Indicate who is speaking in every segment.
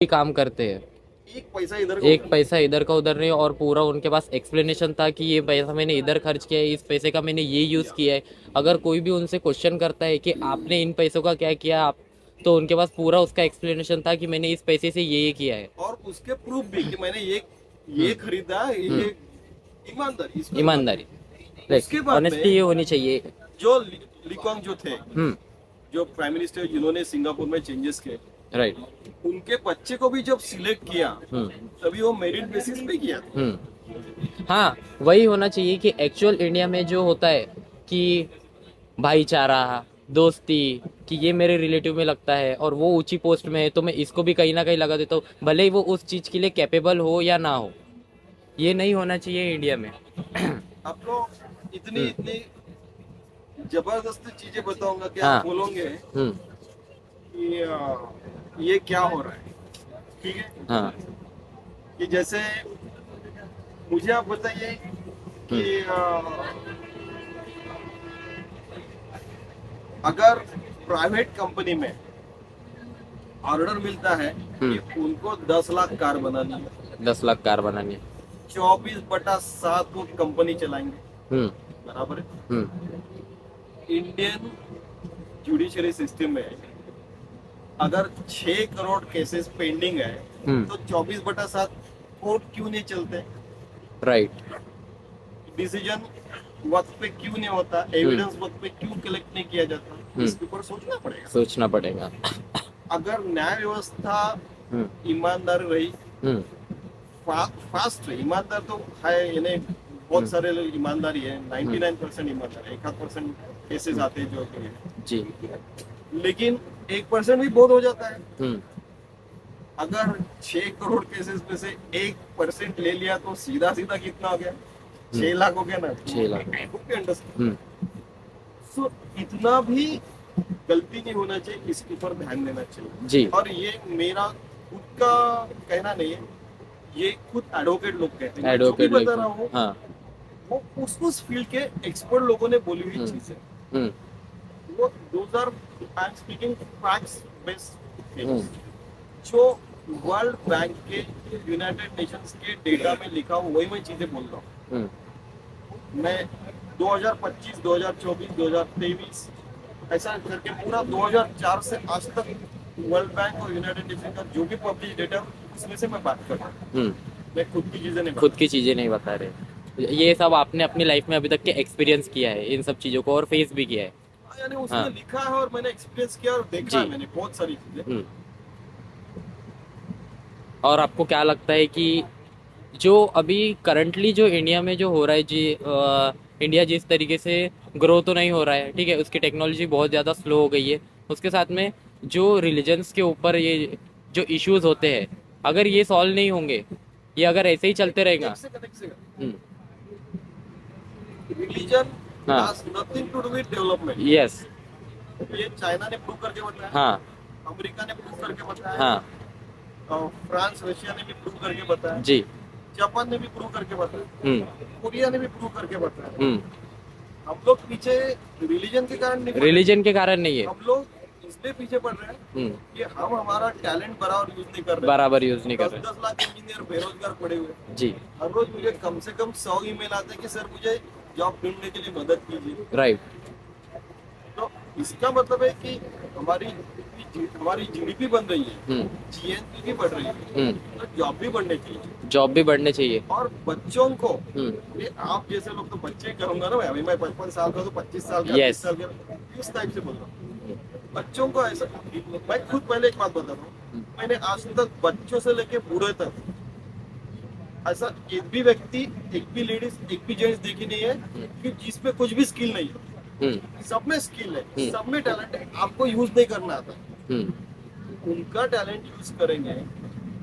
Speaker 1: ही काम करते हैं,
Speaker 2: एक पैसा इधर
Speaker 1: एक पैसा इधर का उधर नहीं, और पूरा उनके पास एक्सप्लेनेशन था कि ये पैसा मैंने इधर खर्च किया है, इस पैसे का मैंने ये यूज़ किया है। अगर कोई भी उनसे क्वेश्चन करता है कि आपने इन पैसों का क्या किया आप, तो उनके पास पूरा उसका एक्सप्लेनेशन था कि मैंने इस पैसे से ये किया है।
Speaker 2: और उसके प्रूफ भी कि मैंने ये
Speaker 1: हम्म।
Speaker 2: खरीदा,
Speaker 1: हम्म।
Speaker 2: ये ईमानदारी, इसको
Speaker 1: ईमानदारी,
Speaker 2: ईमानदारी।
Speaker 1: लाइक
Speaker 2: उसके बाद
Speaker 1: ऑनेस्टी
Speaker 2: में
Speaker 1: ये होनी चाहिए।
Speaker 2: जो लिकोंग जो थे,
Speaker 1: हम्म।
Speaker 2: जो प्राइम मिनिस्टर जिन्होंने सिंगापुर में चेंजेस किए,
Speaker 1: राइट।
Speaker 2: उनके बच्चे को भी जब सिलेक्ट किया
Speaker 1: हम्म।
Speaker 2: तभी वो मेरिट बेसिस पे किया था।
Speaker 1: हाँ, वही होना चाहिए कि एक्चुअल इंडिया में जो होता है कि भाईचारा, दोस्ती, कि ये मेरे रिलेटिव में लगता है और वो ऊंची पोस्ट में है तो मैं इसको भी कहीं ना कहीं लगा देता हूँ, भले ही वो उस चीज़ के लिए कैपेबल हो या ना हो। ये नहीं होना चाहिए इंडिया में।
Speaker 2: आप लोग इतनी
Speaker 1: हम्म।
Speaker 2: इतनी जबरदस्त चीजें बताऊंगा कि
Speaker 1: हाँ।
Speaker 2: आप बोलोगे
Speaker 1: हम्म।
Speaker 2: कि ये क्या हो रहा है। ठीक है,
Speaker 1: हाँ।
Speaker 2: कि जैसे मुझे आप बताइए कि
Speaker 1: हम्म।
Speaker 2: अगर प्राइवेट कंपनी में ऑर्डर मिलता है कि उनको 10 लाख कार बनानी है,
Speaker 1: 10 लाख कार बनानी है।
Speaker 2: 24/7 वो कंपनी चलाएंगे,
Speaker 1: हम्म।
Speaker 2: बराबर है।
Speaker 1: हम्म।
Speaker 2: इंडियन जुडिशरी सिस्टम में अगर 6 करोड़ केसेस पेंडिंग है तो 24/7 कोर्ट क्यों नहीं चलते,
Speaker 1: राइट।
Speaker 2: डिसीजन वक्त पे क्यों नहीं होता, एविडेंस वक्त पे क्यों कलेक्ट नहीं किया जाता, इसके ऊपर सोचना पड़ेगा।
Speaker 1: सोचना पड़ेगा।
Speaker 2: अगर न्याय व्यवस्था
Speaker 1: हम्म।
Speaker 2: ईमानदार रही,
Speaker 1: हम्म।
Speaker 2: फास्ट है, ईमानदार तो है, यानी बहुत सारे लोग ईमानदारी है, 99% ईमानदार है, 1% केसेस आते हैं जो कि है।
Speaker 1: जी।
Speaker 2: लेकिन 1% भी बहुत हो जाता है।
Speaker 1: हम्म।
Speaker 2: अगर 6 करोड़ केसेस में से 1% ले लिया तो सीधा सीधा कितना हो गया, 6 लाख हो गया ना।
Speaker 1: 6 लाख।
Speaker 2: अंडरस्टैंड। सो इतना भी गलती नहीं होना चाहिए, इसके ऊपर ध्यान देना चाहिए।
Speaker 1: जी।
Speaker 2: और ये मेरा खुद का कहना नहीं है, ये खुद एडवोकेट लोग कहते हैं। मैं जो भी
Speaker 1: एडवोकेट
Speaker 2: बता
Speaker 1: लोग।
Speaker 2: रहा हूँ
Speaker 1: हाँ।
Speaker 2: वो उस फील्ड के एक्सपर्ट लोगों ने बोली हुई चीज है।
Speaker 1: हम्म।
Speaker 2: वो those are, I am speaking facts based
Speaker 1: hmm.
Speaker 2: Things. जो वर्ल्ड बैंक के, यूनाइटेड नेशंस के डेटा में लिखा हो वही मैं चीजें बोल रहा हूँ। मैं 2025, 2024, 2023 ऐसा करके पूरा 2004 से आज तक वर्ल्ड बैंक और यूनाइटेड नेशन का जो भी पब्लिश डेटा उसमें से मैं बात कर रहा हूँ। मैं खुद की चीजें नहीं
Speaker 1: खुद
Speaker 2: बता
Speaker 1: की चीज़ें नहीं बता रहे, ये सब आपने अपनी लाइफ में अभी तक के एक्सपीरियंस किया है इन सब चीज़ों को और फेस भी किया है।
Speaker 2: रहा। यानी उसमें
Speaker 1: हाँ।
Speaker 2: लिखा है और मैंने एक्सपीरियंस किया और देखा
Speaker 1: जी।
Speaker 2: है मैंने बहुत सारी चीजें।
Speaker 1: और आपको क्या लगता है कि जो अभी करंटली जो इंडिया में जो हो रहा है जी, इंडिया जिस तरीके से ग्रो तो नहीं हो रहा है, ठीक है, उसकी टेक्नोलॉजी बहुत ज़्यादा स्लो हो गई है, उसके साथ में जो रिलीजन्स के ऊपर ये जो इश्यूज होते हैं, अगर ये सॉल्व नहीं होंगे, ये अगर ऐसे ही चलते रहेगा।
Speaker 2: एक सेकंड, एक सेकंड।
Speaker 1: हम्म।
Speaker 2: रिलीजन
Speaker 1: हाँ।
Speaker 2: Has nothing to do with development.
Speaker 1: Yes.
Speaker 2: ये चाइना ने प्रूव करके बताया,
Speaker 1: हाँ।
Speaker 2: अमेरिका ने प्रूव करके बताया,
Speaker 1: हाँ।
Speaker 2: और फ्रांस रशिया ने भी प्रूव करके बताया,
Speaker 1: जी।
Speaker 2: जापान ने भी प्रूव करके बताया, कोरिया ने भी प्रूव करके बताया। हम लोग पीछे रिलीजन के कारण नहीं पड़ रहे।
Speaker 1: रिलीजन के कारण नहीं है।
Speaker 2: हम लोग इसलिए पीछे पड़ रहे हैं कि हम हमारा टैलेंट बराबर यूज नहीं कर रहे।
Speaker 1: बराबर यूज नहीं कर
Speaker 2: 10-10 लाख इंजीनियर बेरोजगार पड़े हुए हैं।
Speaker 1: जी।
Speaker 2: हर रोज मुझे कम से कम 100 ईमेल आते हैं कि सर मुझे जॉब ढूंढने के लिए मदद कीजिए।
Speaker 1: राइट।
Speaker 2: तो इसका मतलब है कि हमारी जीडीपी बन रही है, जीएनपी भी बढ़ रही है, तो जॉब भी बढ़ने चाहिए।
Speaker 1: जॉब भी बढ़ने चाहिए।
Speaker 2: और बच्चों को, ये आप जैसे लोग तो बच्चे कहूंगा ना भाई, अभी मैं 55 साल का तो 25 साल का, 30 साल का, इस टाइप से बोल रहा हूँ। बच्चों को ऐसा, मैं खुद पहले एक बात बता रहा हूँ, मैंने आज तक बच्चों से लेके बूढ़े तक ऐसा एक भी व्यक्ति, एक भी लेडीज, एक भी जेंट्स देखी नहीं है कि जिसमें कुछ भी स्किल नहीं है। सब में स्किल है, सब में टैलेंट है, आपको यूज नहीं करना आता। उनका टैलेंट यूज करेंगे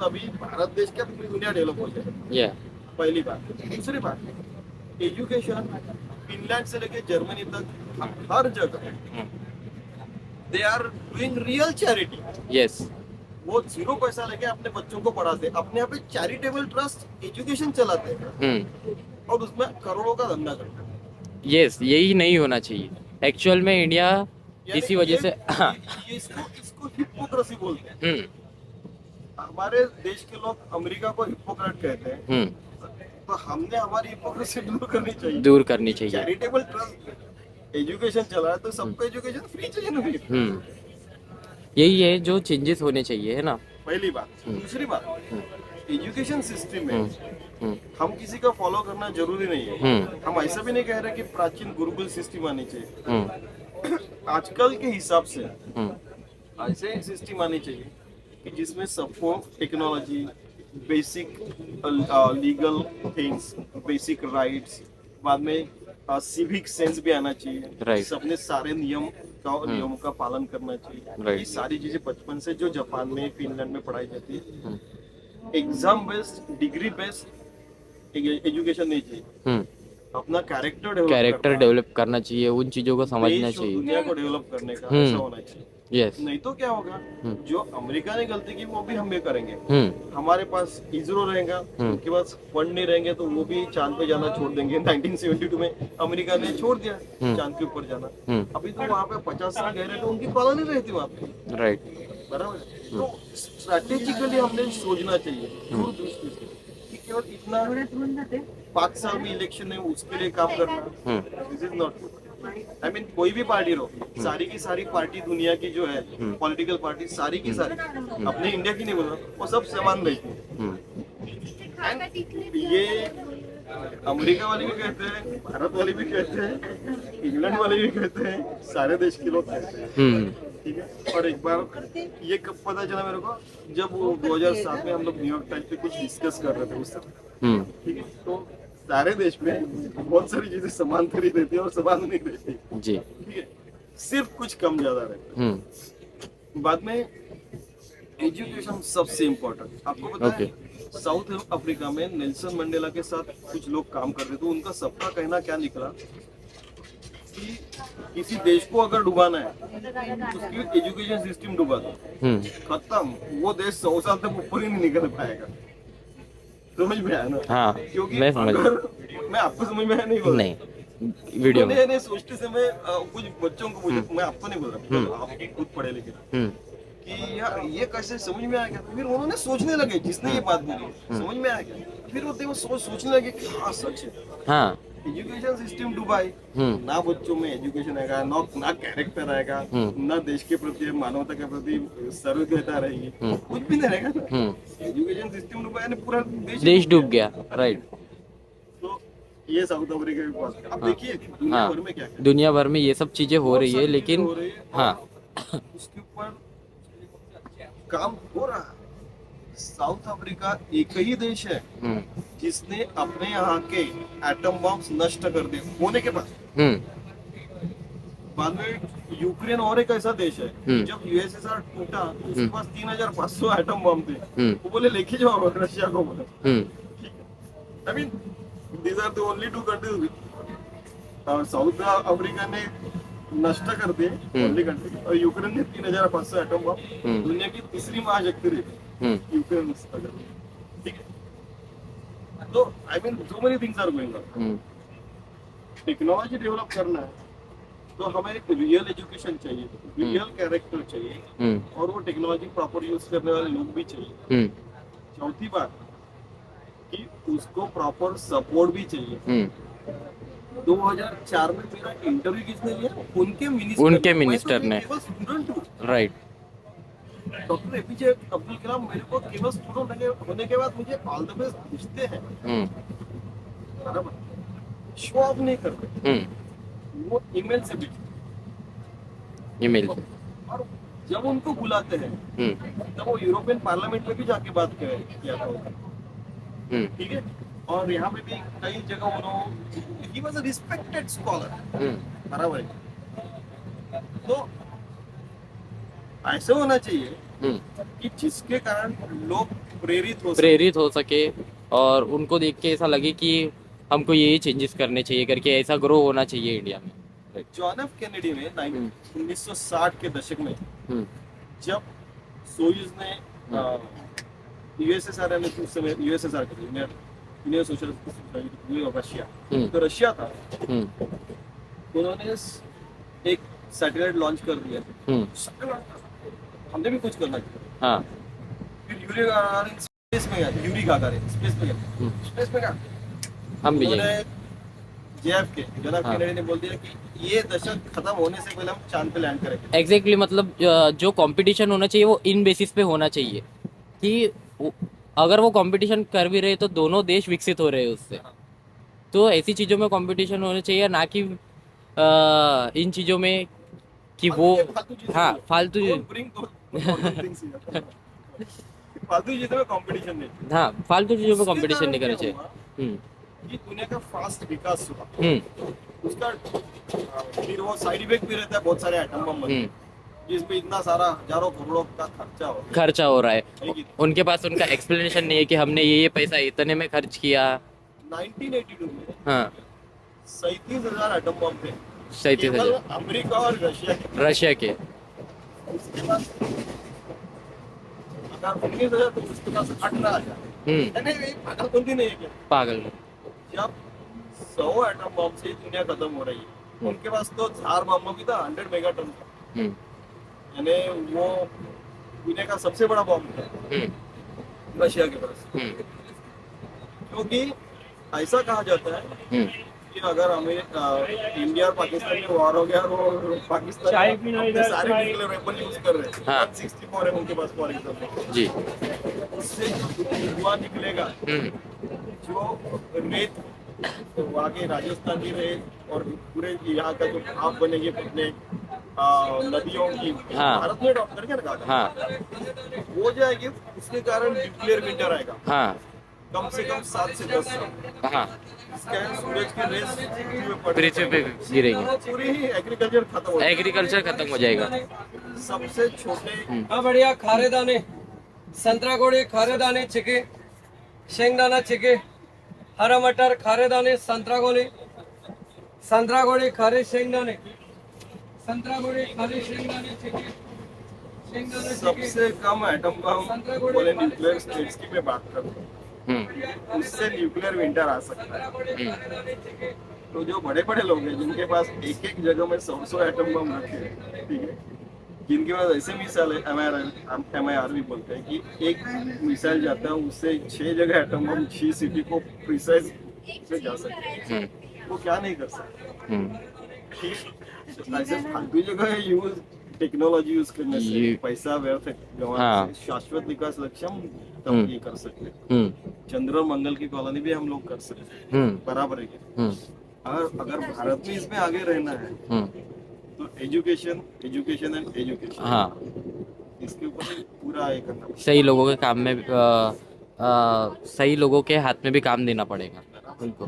Speaker 2: तभी भारत देश क्या पूरी दुनिया डेवलप हो जाएगी। पहली बात। दूसरी बात, एजुकेशन फिनलैंड से लेके जर्मनी तक हर जगह they are doing real charity.
Speaker 1: Yes.
Speaker 2: वो 0 पैसा लेके अपने बच्चों को पढ़ाते, अपने यहाँ पे चैरिटेबल ट्रस्ट एजुकेशन चलाते हैं और उसमें करोड़ों का धंधा करते हैं।
Speaker 1: यस, यही नहीं होना चाहिए एक्चुअल में इंडिया, इसी वजह से। हाँ।
Speaker 2: इसको हिपोक्रेसी बोलते हैं। हमारे देश के लोग अमेरिका को हिपोक्रेट कहते हैं, तो हमने हमारी हिपोक्रेसी दूर करनी चाहिए।
Speaker 1: दूर करनी चाहिए।
Speaker 2: चैरिटेबल ट्रस्ट एजुकेशन चला है तो सबको एजुकेशन फ्री चाहिए ना फिर।
Speaker 1: यही है जो चेंजेस होने चाहिए, है ना।
Speaker 2: पहली बात। दूसरी बात, एजुकेशन सिस्टम में
Speaker 1: हम्म
Speaker 2: हम किसी का फॉलो करना जरूरी नहीं है। हम ऐसा भी नहीं कह रहे कि प्राचीन गुरुकुल सिस्टम आनी चाहिए।
Speaker 1: हम्म
Speaker 2: आजकल के हिसाब से
Speaker 1: हम्म
Speaker 2: ऐसे सिस्टम आनी चाहिए कि जिसमें सबको technology, basic legal things, basic rights, बाद में सिविक सेंस भी आना चाहिए।
Speaker 1: Right.
Speaker 2: सबने सारे नियमों का पालन करना चाहिए।
Speaker 1: Right.
Speaker 2: ये सारी चीजें बचपन से जो जापान में, फिनलैंड में पढ़ाई जाती है। Exam based, degree based education नहीं चाहिए। अपना
Speaker 1: कैरेक्टर डेवलप करना चाहिए, उन चीजों को समझना
Speaker 2: देश और
Speaker 1: चाहिए।
Speaker 2: दुनिया को डेवलप करने का ऐसा होना चाहिए।
Speaker 1: यस।
Speaker 2: नहीं तो क्या होगा, जो अमेरिका ने गलती की वो भी हम भी करेंगे।
Speaker 1: हम्म
Speaker 2: हमारे पास इसरो रहेगा, उनके पास फंड नहीं रहेंगे तो वो भी चांद पे जाना छोड़ देंगे। 1972 में अमेरिका ने छोड़ दिया चांद के ऊपर जाना। अभी तो वहाँ पे 50 साल गए रहे तो उनकी कॉलोनी रहती वहाँ पे।
Speaker 1: राइट।
Speaker 2: बराबर है? तो स्ट्रैटेजिकली हमने सोचना चाहिए दूरदृष्टि से कि केवल इतना 5 साल में इलेक्शन है उसके लिए काम करना, this is not good. I mean कोई भी पार्टी रहो, सारी की सारी पार्टी दुनिया की जो है पॉलिटिकल पार्टी, सारी की सारी, अपने इंडिया की नहीं बोल रहा, वो सब समान रहती है। And ये अमेरिका वाले भी कहते हैं, भारत वाले भी कहते हैं, इंग्लैंड वाले भी कहते हैं, सारे देश के लोग कहते हैं। ठीक है। और एक बार ये कब पता चला मेरे को, जब वो 2007 में हम लोग न्यूयॉर्क टाइम्स पे कुछ डिस्कस कर रहे थे उस समय। ठीक है। तो सारे देश में बहुत सारी चीजें समान तरी रहती है और समान नहीं रहती
Speaker 1: जी।
Speaker 2: ठीक है, सिर्फ कुछ कम ज्यादा रहता है। बाद में एजुकेशन सबसे इम्पोर्टेंट। आपको पता है साउथ अफ्रीका में नेल्सन मंडेला के साथ कुछ लोग काम कर रहे थे, उनका सबका कहना क्या निकला कि किसी देश को अगर डुबाना है तो उसकी एजुकेशन सिस्टम डुबा दो, खत्म, वो देश 100 साल तक ऊपर ही नहीं निकल पाएगा। समझ में आया ना?
Speaker 1: हाँ,
Speaker 2: क्योंकि
Speaker 1: मैं समझ
Speaker 2: मैं आपको समझ में आया नहीं बोल
Speaker 1: नहीं वीडियो में
Speaker 2: नहीं सोचते समय कुछ बच्चों को मुझे, मैं आपको नहीं बोल रहा, आप खुद पढ़े लिखे कि यार ये कैसे समझ में आया क्या, फिर उन्होंने सोचने लगे, जिसने ये बात बोली समझ में आया क्या, फिर वो सोचने लगे कि हाँ सच है।
Speaker 1: हाँ।
Speaker 2: एजुकेशन सिस्टम डुबाई, ना बच्चों में एजुकेशन आएगा, ना कैरेक्टर आएगा, ना देश के प्रति, मानवता के प्रति सर्वज्ञता रहेगी, कुछ भी नहीं रहेगा ना। एजुकेशन सिस्टम डुबाई ने पूरा
Speaker 1: देश डूब गया। राइट।
Speaker 2: तो ये साउथ अफ्रीका की बात है। अब देखिए दुनिया भर में क्या क्या
Speaker 1: दुनिया भर में ये सब चीजें हो रही है, लेकिन
Speaker 2: हो रही है,
Speaker 1: हाँ
Speaker 2: उसके ऊपर काम हो रहा है। साउथ अफ्रीका एक ही देश है जिसने अपने यहाँ के एटम बॉम्ब्स नष्ट कर दिए होने के बाद। बाद में यूक्रेन और एक ऐसा देश है, जब यूएसएसआर टूटा तो उसके पास 3500 एटम बॉम्ब थे, वो बोले लेके जाओ रशिया को बोले। I mean these are the only 2 countries. South Africa ने नष्ट कर दिए ओनली कंट्री, और यूक्रेन ने 3500 एटम बॉम्ब, दुनिया की तीसरी महाशक्ति रही यूक्रेन। ठीक है। तो I mean so many things are going on. Technology develop करना है तो हमें एक रियल एजुकेशन चाहिए, रियल कैरेक्टर चाहिए, और वो टेक्नोलॉजी प्रॉपर यूज करने वाले लोग भी चाहिए। चौथी बात कि उसको प्रॉपर सपोर्ट भी चाहिए। 2004 में मेरा इंटरव्यू किसने लिया? उनके मिनिस्टर
Speaker 1: ने।
Speaker 2: स्टूडेंट हूँ।
Speaker 1: Right.
Speaker 2: Doctor APJ Abdul Kalam मेरे को केवल स्टूडेंट होने के बाद मुझे ऑल द बेस्ट पूछते हैं, बराबर, शो ऑफ नहीं करते, वो ईमेल से भेजते, ईमेल से। और जब उनको बुलाते हैं तब वो यूरोपियन पार्लियामेंट में भी जाके बात किया था, ठीक है। और यहाँ पे भी कई जगह उन्होंने, he was a respected scholar, बराबर है। तो ऐसे होना चाहिए कि जिसके कारण लोग प्रेरित हो सके और उनको देख के ऐसा लगे कि हमको ये चेंजेस करने चाहिए करके, ऐसा ग्रो होना चाहिए इंडिया में। जॉन एफ केनेडी ने 1960 के दशक में जब सोयूज ने यूएसएसआर ने उस समय यूएसएसआर के union socialist society of Russia, तो रशिया था, उन्होंने एक सैटेलाइट लॉन्च कर दिया। हमने भी कुछ करना चाहिए। हाँ। फिर यूरी गागारिन स्पेस में गया, यूरी गागारिन स्पेस में गया, स्पेस में गया।
Speaker 1: हम भी
Speaker 2: उन्होंने
Speaker 1: जाएंगे।
Speaker 2: JFK जॉन एफ
Speaker 1: हाँ।
Speaker 2: कैनेडी ने बोल दिया कि ये दशक खत्म होने से पहले हम चांद पे लैंड करेंगे।
Speaker 1: एग्जैक्टली मतलब जो कंपटीशन होना चाहिए वो इन बेसिस पे होना चाहिए कि वो- अगर वो कंपटीशन कर भी रहे तो दोनों देश विकसित हो रहे हैं उससे। तो ऐसी चीज़ों में कंपटीशन होना चाहिए, ना कि इन चीज़ों में कि वो
Speaker 2: फालतू चीजें
Speaker 1: हाँ
Speaker 2: नहीं है।
Speaker 1: फालतू
Speaker 2: Don't bring those organ things here। फालतू चीजों में कंपटीशन नहीं।
Speaker 1: हाँ फालतू चीज़ों में
Speaker 2: उसके
Speaker 1: कंपटीशन
Speaker 2: कारण
Speaker 1: नहीं करना
Speaker 2: क्या
Speaker 1: चाहिए।
Speaker 2: हुआ
Speaker 1: हम्म
Speaker 2: कि दुनिया का फास्ट विकास हुआ,
Speaker 1: हम्म
Speaker 2: उसका फिर वो साइड इफेक्ट भी रहता है बहुत सारे एटम बम बनते
Speaker 1: हम्म
Speaker 2: हैं, जिसमें इतना सारा हजारों करोड़ों का खर्चा हो
Speaker 1: खर्चा हो रहा है।
Speaker 2: है कि
Speaker 1: उनके पास उनका एक्सप्लेनेशन नहीं है कि हमने ये पैसा इतने में खर्च किया।
Speaker 2: 1982 में
Speaker 1: हाँ
Speaker 2: 37,000 एटम बम थे
Speaker 1: 37,000
Speaker 2: केवल अमेरिका और रशिया के।
Speaker 1: रशिया के।
Speaker 2: उसके बाद अगर 19,000 तो उसके पास 18,000। नहीं नहीं, पागलपंती नहीं है क्या?
Speaker 1: पागल।
Speaker 2: जब 100 एटम बम से दुनिया खत्म हो रही है, उनके पास तो झार बम भी था 100 मेगाटन का,
Speaker 1: हम्म
Speaker 2: यानी वो दुनिया का सबसे बड़ा बम था
Speaker 1: हम्म
Speaker 2: रशिया के पास।
Speaker 1: हम्म
Speaker 2: क्योंकि ऐसा कहा जाता है
Speaker 1: हम्म
Speaker 2: कि अगर इंडिया और पाकिस्तान में वॉर हो गया और वो पाकिस्तान अपने सारे न्यूक्लियर वेपन यूज कर रहे हैं,
Speaker 1: हाँ।
Speaker 2: 164 है उनके पास फॉर एग्जाम्पल,
Speaker 1: जी।
Speaker 2: उससे जो धुआं निकलेगा, जो रेत वहाँ के राजस्थान की रेत और पूरे यहाँ का जो भाप बनेगी अपने नदियों की,
Speaker 1: हाँ।
Speaker 2: भारत में ड्रॉप करके रखा था,
Speaker 1: हाँ
Speaker 2: हो जाएगी, उसके कारण न्यूक्लियर विंटर आएगा
Speaker 1: हाँ
Speaker 2: कम से कम 7 से 10 साल।
Speaker 1: हाँ
Speaker 2: इसका सूरज की रेस
Speaker 1: पृथ्वी पे गिरेंगे,
Speaker 2: पूरी ही एग्रीकल्चर खत्म हो जाएगी।
Speaker 1: एग्रीकल्चर खत्म हो जाएगा।
Speaker 2: सबसे छोटे
Speaker 3: हाँ बढ़िया खारे दाने संतरा गोड़ी खारे दाने चिके शेंगदाना चिके हरा मटर खारे दाने संतरा गोड़ी खारे शेंगदाने संतरा गोड़ी खारे शेंगदाने चिके शेंगदाना चिके
Speaker 2: सबसे कम एटम बम वाले न्यूक्लियर स्टेट्स की मैं बात करूँ, उससे न्यूक्लियर विंटर आ सकता है। तो जो बड़े बड़े लोग हैं जिनके पास एक एक जगह में 100 एटम बम रखे हैं, ठीक है, जिनके पास ऐसे मिसाइल है, MIR भी बोलते हैं कि एक मिसाइल जाता है उससे 6 जगह एटम बम 6 सिटी को प्रिसाइज से जा सकते हैं, वो क्या नहीं कर सकते। ऐसे फालतू जगह यूज टेक्नोलॉजी यूज करने से
Speaker 1: ये-
Speaker 2: पैसा व्यर्थ गंवाने
Speaker 1: हाँ।
Speaker 2: से शाश्वत विकास लक्ष्य हम तब ये कर सकते हैं। चंद्र और मंगल की कॉलोनी भी हम लोग कर सकते हैं, बराबर है क्या? और अगर भारत में इसमें आगे रहना है तो एजुकेशन एंड एजुकेशन,
Speaker 1: हाँ
Speaker 2: इसके ऊपर पूरा ये करना पड़ेगा।
Speaker 1: सही लोगों के काम में सही लोगों के हाथ में भी काम देना पड़ेगा उनको,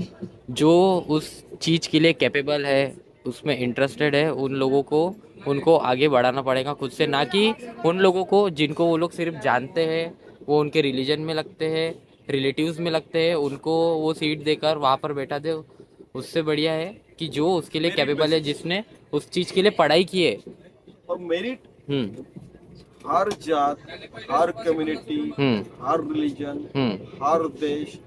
Speaker 1: जो उस चीज़ के लिए कैपेबल है, उसमें इंटरेस्टेड है, उन लोगों को उनको आगे बढ़ाना पड़ेगा खुद से, ना कि उन लोगों को जिनको वो लोग सिर्फ जानते हैं, वो उनके रिलीजन में लगते हैं, रिलेटिव्स में लगते हैं, उनको वो सीट देकर वहाँ पर बैठा दे। उससे बढ़िया है कि जो उसके लिए कैपेबल है, जिसने उस चीज़ के लिए पढ़ाई की है।
Speaker 2: और मेरिट
Speaker 1: हम्म
Speaker 2: हर जात, हर कम्युनिटी, हर रिलीजन, हर देश,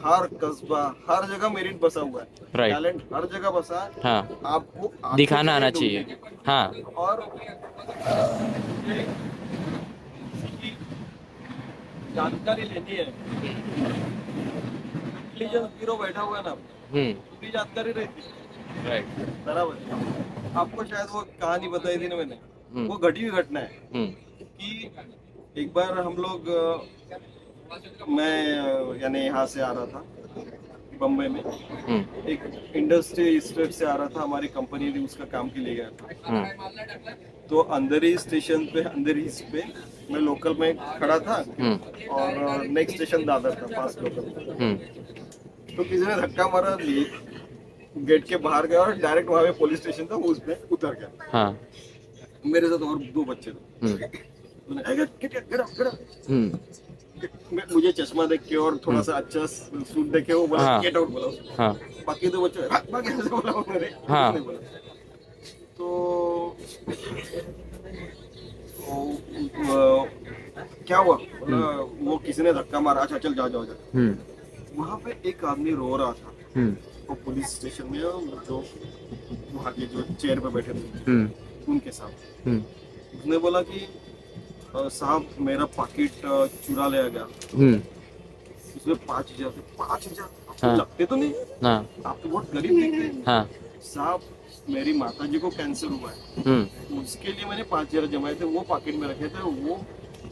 Speaker 2: हर कस्बा, हर जगह मेरिट बसा हुआ है।
Speaker 1: Right.
Speaker 2: टैलेंट हर जगह बसा है।
Speaker 1: हाँ
Speaker 2: आपको आंखें
Speaker 1: दिखाना आना
Speaker 2: से
Speaker 1: चाहिए।
Speaker 2: ढूंढनी।
Speaker 1: हाँ
Speaker 2: और ये किसी की जानकारी लेनी है, इंटेलिजेंस ब्यूरो बैठा हुआ है ना, पूरी जानकारी रहती है,
Speaker 1: राइट
Speaker 2: बराबर। आपको शायद वो कहानी बताई थी ना मैंने, वो घटी हुई घटना है कि एक बार हम लोग मैं यानी यहाँ से आ रहा था बम्बई में, एक इंडस्ट्री स्टेट से आ रहा था, हमारी कंपनी ने उसका काम के लिए गया था। तो अंदर स्टेशन पे मैं लोकल में खड़ा था और नेक्स्ट स्टेशन दादर था, फास्ट लोकल। तो किसी ने धक्का मारा, गेट के बाहर गया और डायरेक्ट वहाँ पे पुलिस स्टेशन था, वो उसमें उतर गया।
Speaker 1: हाँ
Speaker 2: मेरे साथ और 2 बच्चे थे। मुझे चश्मा देख के और थोड़ा सा अच्छा सूट देख के वो बोला
Speaker 1: हाँ।
Speaker 2: गेट आउट बोला उसको।
Speaker 1: हाँ
Speaker 2: बाकी 2 बच्चे भाग ऐसे बोला उन्होंने,
Speaker 1: हाँ।
Speaker 2: कुछ नहीं बोला। तो क्या हुआ, बोला वो किसी ने धक्का मारा, अच्छा चल जाओ। वहाँ पे एक आदमी रो रहा था, वो पुलिस स्टेशन में जो वहाँ के जो चेयर पे बैठे थे उनके साथ। उसने बोला कि साहब मेरा पाकिट चुरा लिया गया,
Speaker 1: हम्म,
Speaker 2: उसमें 5,000 थे। 5,000 आपको
Speaker 1: हाँ।
Speaker 2: लगते तो नहीं,
Speaker 1: हाँ
Speaker 2: आप तो बहुत गरीब दिखते हैं।
Speaker 1: हाँ,
Speaker 2: साहब मेरी माता जी को कैंसर हुआ है,
Speaker 1: हम्म,
Speaker 2: उसके लिए मैंने 5,000 जमाए थे, वो पॉकेट में रखे थे, वो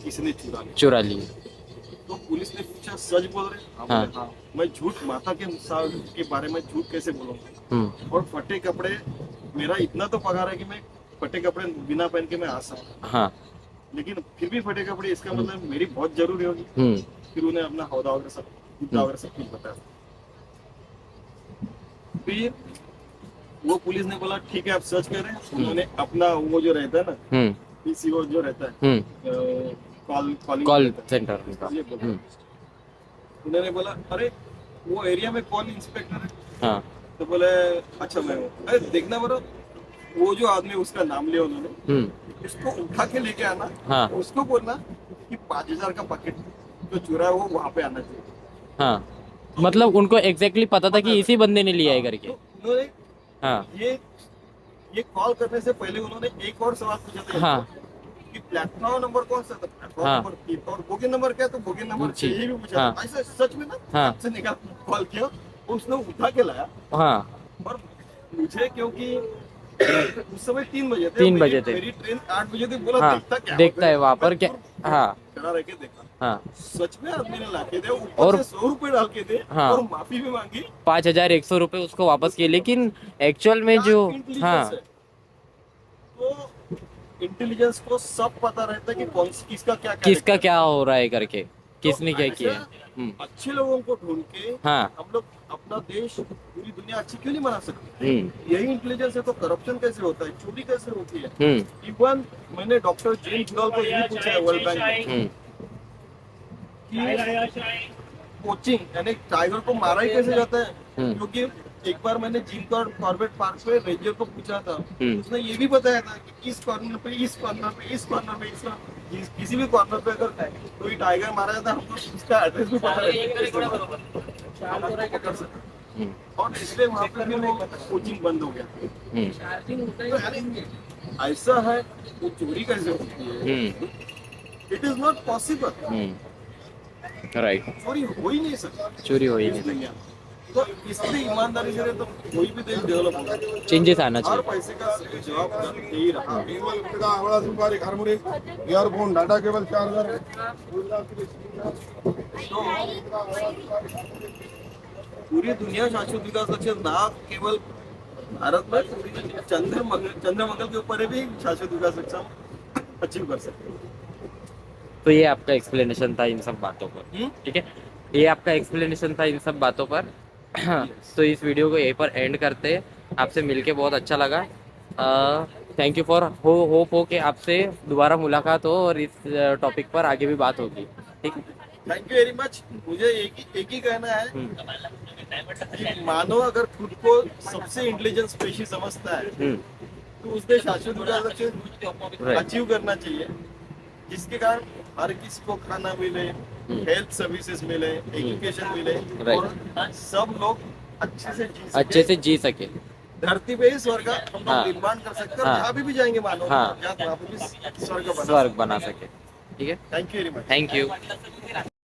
Speaker 2: किसने चुरा लिया।
Speaker 1: चुरा लिए।
Speaker 2: तो पुलिस ने पूछा सच बोल रहे? हाँ
Speaker 1: हाँ।
Speaker 2: बोले हाँ। मैं झूठ माता के बारे में झूठ कैसे बोलूँगा?
Speaker 1: हम्म,
Speaker 2: और फटे कपड़े, मेरा इतना तो पगार है कि मैं फटे कपड़े बिना पहन के मैं आ सकता,
Speaker 1: हाँ,
Speaker 2: लेकिन फिर भी फटे कपड़े, इसका मतलब मेरी बहुत जरूरी होगी।
Speaker 1: हम्म,
Speaker 2: फिर उन्हें अपना हौदा वगैरह सब मुद्दा वगैरह सब कुछ बताया। फिर वो पुलिस ने बोला ठीक है आप सर्च करें। उन्होंने अपना वो जो रहता है ना,
Speaker 1: हम्म,
Speaker 2: पीसीओ जो रहता है,
Speaker 1: हम्म,
Speaker 2: कॉलिंग
Speaker 1: कॉल
Speaker 2: रहता है,
Speaker 1: सेंटर।
Speaker 2: ये बोला।
Speaker 1: हम्म,
Speaker 2: उन्होंने बोला अरे वो एरिया में कौन इंस्पेक्टर है?
Speaker 1: हाँ,
Speaker 2: तो बोले अच्छा मैं हूँ। अरे देखना बरो, वो जो आदमी, उसका नाम लिया उन्होंने,
Speaker 1: हम्म,
Speaker 2: उसको उठा के लेके आना,
Speaker 1: हाँ,
Speaker 2: उसको बोलना कि 5,000 का पैकेट जो चुरा है वो वहां पे आना चाहिए।
Speaker 1: हाँ, मतलब उनको एग्जैक्टली पता था कि इसी बंदे ने लिया है
Speaker 2: तो
Speaker 1: करके।
Speaker 2: उन्होंने
Speaker 1: हाँ,
Speaker 2: ये कॉल करने से पहले उन्होंने एक और सवाल पूछा था
Speaker 1: हाँ,
Speaker 2: कि प्लेटफॉर्म नंबर कौन सा था? प्लेटफॉर्म
Speaker 1: हाँ।
Speaker 2: नंबर 3 और बोगी नंबर क्या? तो बोगी नंबर
Speaker 1: जी,
Speaker 2: 6 ही भी पूछा
Speaker 1: हाँ।
Speaker 2: था। ऐसा सच में ना,
Speaker 1: हाँ।
Speaker 2: हाथ से निकाल कॉल किया, उसने उठा के लाया।
Speaker 1: हाँ,
Speaker 2: और मुझे क्योंकि उस समय 3 बजे थे,
Speaker 1: 3 बजे थे।
Speaker 2: मेरी ट्रेन 8 बजे थी। बोला
Speaker 1: हाँ,
Speaker 2: देखता क्या
Speaker 1: देखता
Speaker 2: होता
Speaker 1: है वहाँ पर
Speaker 2: मैं
Speaker 1: क्या।
Speaker 2: दूर
Speaker 1: हाँ,
Speaker 2: खड़ा रह के देखा,
Speaker 1: हाँ,
Speaker 2: सच में आदमी ने लाके दिया, ऊपर
Speaker 1: और
Speaker 2: से 100 रुपए डाल के दे,
Speaker 1: हाँ।
Speaker 2: और माफी भी मांगी।
Speaker 1: 5,100 रुपये उसको वापस किए, लेकिन एक्चुअल में
Speaker 2: क्या
Speaker 1: जो,
Speaker 2: इंटेलिजेंस
Speaker 1: हाँ,
Speaker 2: है! तो इंटेलिजेंस को सब पता रहता है कि कौन किसका क्या
Speaker 1: किसका
Speaker 2: character
Speaker 1: क्या हो रहा है करके,
Speaker 2: है।
Speaker 1: किसने
Speaker 2: तो
Speaker 1: क्या
Speaker 2: ऐसा
Speaker 1: किया है।
Speaker 2: अच्छे लोगों को ढूंढ के
Speaker 1: हाँ,
Speaker 2: हम लोग अपना देश, पूरी दुनिया अच्छी क्यों नहीं बना सकते?
Speaker 1: हम्म,
Speaker 2: यही इंटेलिजेंस है। तो करप्शन कैसे होता है, चोरी कैसे होती है?
Speaker 1: हम्म,
Speaker 2: इवन मैंने डॉक्टर जेम्स गुडाल को ये भी पूछा है वर्ल्ड बैंक में
Speaker 1: हम्म,
Speaker 2: कि कोचिंग यानी टाइगर को मारा ही कैसे जाता है?
Speaker 1: हम्म।
Speaker 2: क्योंकि एक बार मैंने जिम कॉर्बेट पार्क पे रेंजर को पूछा था,
Speaker 1: हम्म।
Speaker 2: उसने ये भी बताया था कि इस कॉर्नर पे, इस कॉर्नर पे, इस कॉर्नर पे, किसी भी कॉर्नर पे अगर कोई टाइगर मारा जाता है, हमको उसका एड्रेस भी पता रहता है, हम उसको पकड़ सकते हैं।
Speaker 1: हम्म,
Speaker 2: और इसलिए वहाँ पे भी वो कोचिंग बंद हो गया।
Speaker 1: हम्म,
Speaker 2: तो यानी ऐसा है, वो चोरी कैसे होती है? It is not possible.
Speaker 1: Right,
Speaker 2: चोरी हो ही नहीं सकता
Speaker 1: चोरी हो ही
Speaker 2: इस
Speaker 1: नहीं
Speaker 2: दुनिया में। तो इसलिए ईमानदारी से रहे तो कोई भी देश डेवलप होगा।
Speaker 1: चेंजेस आना
Speaker 2: हर
Speaker 1: चाहिए।
Speaker 2: पैसे का जवाब दे ही रहा।
Speaker 4: आवळा सुपारी खारमुरी इयरफोन डाटा केबल चार्जर
Speaker 2: पूरी दुनिया शाश्वत विकास लक्ष्य ना केवल भारत में, पूरी चंद्रमंगल के ऊपर भी शाश्वत विकास लक्ष्य हम अचीव कर सकते हैं।
Speaker 1: तो ये आपका एक्सप्लेनेशन था इन सब बातों पर, ठीक है, ये आपका एक्सप्लेनेशन था इन सब बातों पर। तो इस वीडियो को यहीं पर एंड करते हैं। आपसे मिलके बहुत अच्छा लगा। थैंक यू फॉर होप हो कि आपसे दोबारा मुलाकात हो और इस टॉपिक पर आगे भी बात होगी, ठीक है।
Speaker 2: Thank you very much. मुझे एक ही कहना है कि मानव अगर खुद को सबसे इंटेलिजेंट स्पेशीज समझता है तो उसने शाश्वत विकास लक्ष्य अचीव करना चाहिए, जिसके कारण हर किसी को खाना मिले, हेल्थ सर्विसेज मिले, एजुकेशन मिले, और सब लोग अच्छे से जी
Speaker 1: सके।
Speaker 2: धरती पे ही स्वर्ग हम लोग
Speaker 1: हाँ।
Speaker 2: निर्माण कर सकते हैं।
Speaker 1: हाँ।
Speaker 2: और जहाँ भी जाएंगे मानव,
Speaker 1: हाँ।
Speaker 2: जहाँ पे भी स्वर्ग
Speaker 1: स्वर्ग बना सके, ठीक है।
Speaker 2: Thank you very much.
Speaker 1: Thank you.